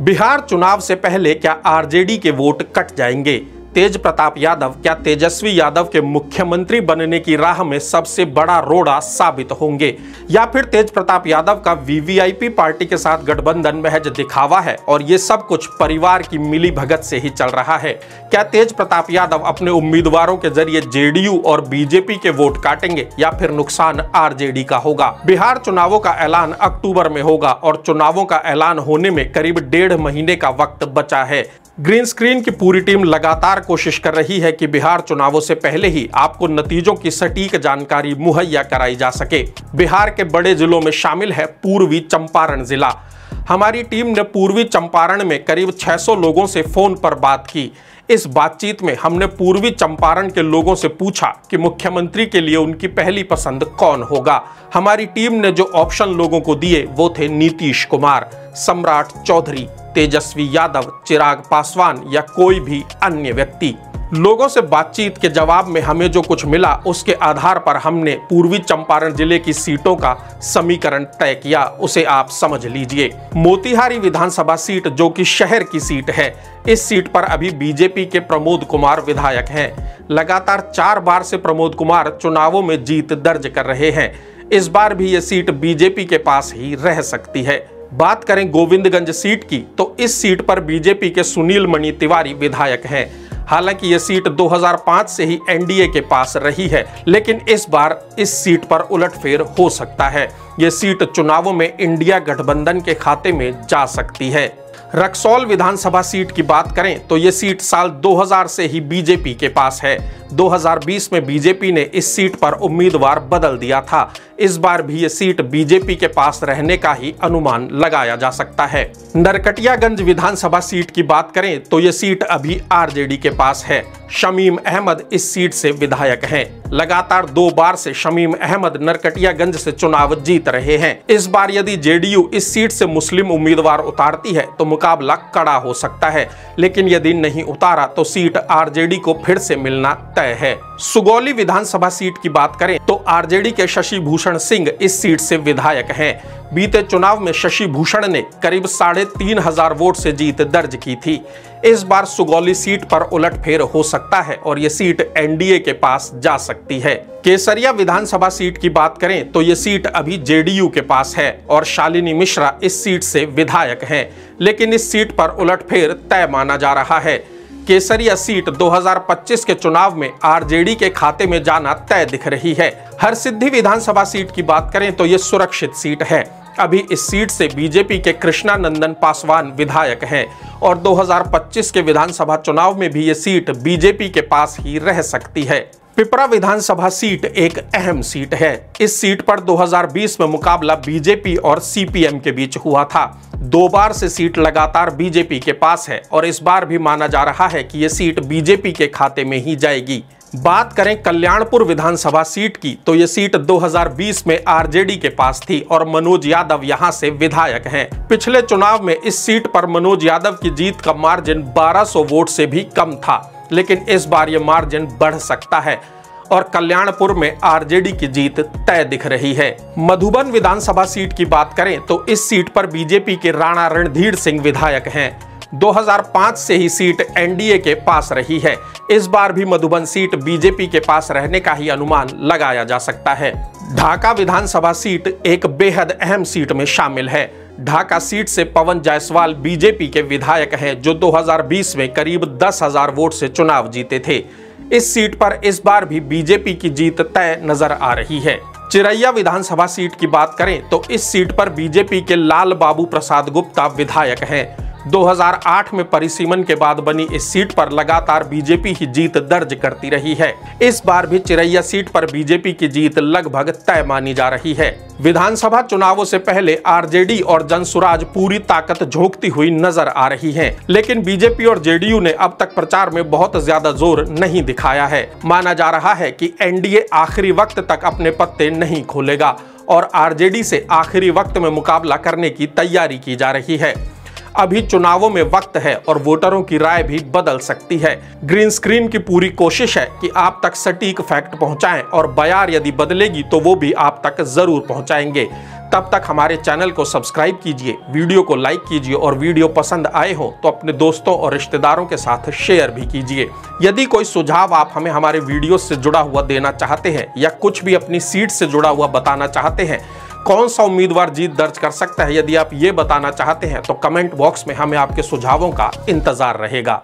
बिहार चुनाव से पहले क्या आरजेडी के वोट कट जाएंगे? तेज प्रताप यादव क्या तेजस्वी यादव के मुख्यमंत्री बनने की राह में सबसे बड़ा रोड़ा साबित होंगे, या फिर तेज प्रताप यादव का वीवीआईपी पार्टी के साथ गठबंधन महज दिखावा है और ये सब कुछ परिवार की मिली भगत से ही चल रहा है? क्या तेज प्रताप यादव अपने उम्मीदवारों के जरिए जेडीयू और बीजेपी के वोट काटेंगे या फिर नुकसान आरजेडी का होगा? बिहार चुनावों का ऐलान अक्टूबर में होगा और चुनावों का ऐलान होने में करीब 1.5 महीने का वक्त बचा है। ग्रीन स्क्रीन की पूरी टीम लगातार कोशिश कर रही है कि बिहार चुनावों से पहले ही आपको नतीजों की सटीक जानकारी मुहैया कराई जा सके। बिहार के बड़े जिलों में शामिल है पूर्वी चंपारण जिला। हमारी टीम ने पूर्वी चंपारण में करीब 600 लोगों से फोन पर बात की। इस बातचीत में हमने पूर्वी चंपारण के लोगों से पूछा कि मुख्यमंत्री के लिए उनकी पहली पसंद कौन होगा। हमारी टीम ने जो ऑप्शन लोगों को दिए वो थे नीतीश कुमार, सम्राट चौधरी, तेजस्वी यादव, चिराग पासवान या कोई भी अन्य व्यक्ति। लोगों से बातचीत के जवाब में हमें जो कुछ मिला उसके आधार पर हमने पूर्वी चंपारण जिले की सीटों का समीकरण तय किया। उसे आप समझ लीजिए। मोतिहारी विधानसभा सीट जो कि शहर की सीट है, इस सीट पर अभी बीजेपी के प्रमोद कुमार विधायक हैं। लगातार 4 बार से प्रमोद कुमार चुनावों में जीत दर्ज कर रहे हैं। इस बार भी ये सीट बीजेपी के पास ही रह सकती है। बात करें गोविंदगंज सीट की तो इस सीट पर बीजेपी के सुनील मणि तिवारी विधायक हैं। हालांकि यह सीट 2005 से ही एनडीए के पास रही है, लेकिन इस बार इस सीट पर उलटफेर हो सकता है। यह सीट चुनावों में इंडिया गठबंधन के खाते में जा सकती है। रक्सौल विधानसभा सीट की बात करें तो यह सीट साल 2000 से ही बीजेपी के पास है। 2020 में बीजेपी ने इस सीट पर उम्मीदवार बदल दिया था। इस बार भी ये सीट बीजेपी के पास रहने का ही अनुमान लगाया जा सकता है। नरकटियागंज विधानसभा सीट की बात करें तो ये सीट अभी आरजेडी के पास है। शमीम अहमद इस सीट से विधायक हैं। लगातार 2 बार से शमीम अहमद नरकटियागंज से चुनाव जीत रहे हैं। इस बार यदि जेडीयू इस सीट से मुस्लिम उम्मीदवार उतारती है तो मुकाबला कड़ा हो सकता है, लेकिन यदि नहीं उतारा तो सीट आरजेडी को फिर से मिलना तय है। सुगौली विधानसभा सीट की बात करें तो आरजेडी के शशि भूषण सिंह इस सीट से विधायक हैं। बीते चुनाव में शशि भूषण ने करीब 3500 वोट से जीत दर्ज की थी। इस बार सुगौली सीट पर उलटफेर हो सकता है और यह सीट एनडीए के पास जा सकती है। केसरिया विधानसभा सीट की बात करें तो यह सीट अभी जेडीयू के पास है और शालिनी मिश्रा इस सीट से विधायक हैं, लेकिन इस सीट पर उलटफेर तय माना जा रहा है। केसरिया सीट 2025 के चुनाव में आरजेडी के खाते में जाना तय दिख रही है। हरसिद्धि विधानसभा सीट की बात करें तो यह सुरक्षित सीट है। अभी इस सीट से बीजेपी के कृष्णा नंदन पासवान विधायक हैं और 2025 के विधानसभा चुनाव में भी ये सीट बीजेपी के पास ही रह सकती है। पिपरा विधानसभा सीट एक अहम सीट है। इस सीट पर 2020 में मुकाबला बीजेपी और सीपीएम के बीच हुआ था। 2 बार से सीट लगातार बीजेपी के पास है और इस बार भी माना जा रहा है कि यह सीट बीजेपी के खाते में ही जाएगी। बात करें कल्याणपुर विधानसभा सीट की तो यह सीट 2020 में आरजेडी के पास थी और मनोज यादव यहां से विधायक हैं। पिछले चुनाव में इस सीट पर मनोज यादव की जीत का मार्जिन 1200 वोट से भी कम था, लेकिन इस बार यह मार्जिन बढ़ सकता है और कल्याणपुर में आरजेडी की जीत तय दिख रही है। मधुबन विधानसभा सीट की बात करें तो इस सीट पर बीजेपी के राणा रणधीर सिंह विधायक हैं। 2005 से ही सीट एनडीए के पास रही है। इस बार भी मधुबन सीट बीजेपी के पास रहने का ही अनुमान लगाया जा सकता है। ढाका विधानसभा सीट एक बेहद अहम सीट में शामिल है। ढाका सीट से पवन जायसवाल बीजेपी के विधायक हैं जो 2020 में करीब 10,000 वोट से चुनाव जीते थे। इस सीट पर इस बार भी बीजेपी की जीत तय नजर आ रही है। चिरैया विधानसभा सीट की बात करें तो इस सीट पर बीजेपी के लाल बाबू प्रसाद गुप्ता विधायक हैं। 2008 में परिसीमन के बाद बनी इस सीट पर लगातार बीजेपी ही जीत दर्ज करती रही है। इस बार भी चिरैया सीट पर बीजेपी की जीत लगभग तय मानी जा रही है। विधानसभा चुनावों से पहले आरजेडी और जनसुराज पूरी ताकत झोंकती हुई नजर आ रही हैं, लेकिन बीजेपी और जेडीयू ने अब तक प्रचार में बहुत ज्यादा जोर नहीं दिखाया है। माना जा रहा है कि एनडीए आखिरी वक्त तक अपने पत्ते नहीं खोलेगा और आरजेडी से आखिरी वक्त में मुकाबला करने की तैयारी की जा रही है। अभी चुनावों में वक्त है और वोटरों की राय भी बदल सकती है। ग्रीन स्क्रीन की पूरी कोशिश है कि आप तक सटीक फैक्ट पहुंचाएं और बयार यदि बदलेगी तो वो भी आप तक जरूर पहुंचाएंगे। तब तक हमारे चैनल को सब्सक्राइब कीजिए, वीडियो को लाइक कीजिए और वीडियो पसंद आए हो तो अपने दोस्तों और रिश्तेदारों के साथ शेयर भी कीजिए। यदि कोई सुझाव आप हमें हमारे वीडियो से जुड़ा हुआ देना चाहते हैं या कुछ भी अपनी सीट से जुड़ा हुआ बताना चाहते हैं, कौन सा उम्मीदवार जीत दर्ज कर सकता है, यदि आप ये बताना चाहते हैं तो कमेंट बॉक्स में हमें आपके सुझावों का इंतजार रहेगा।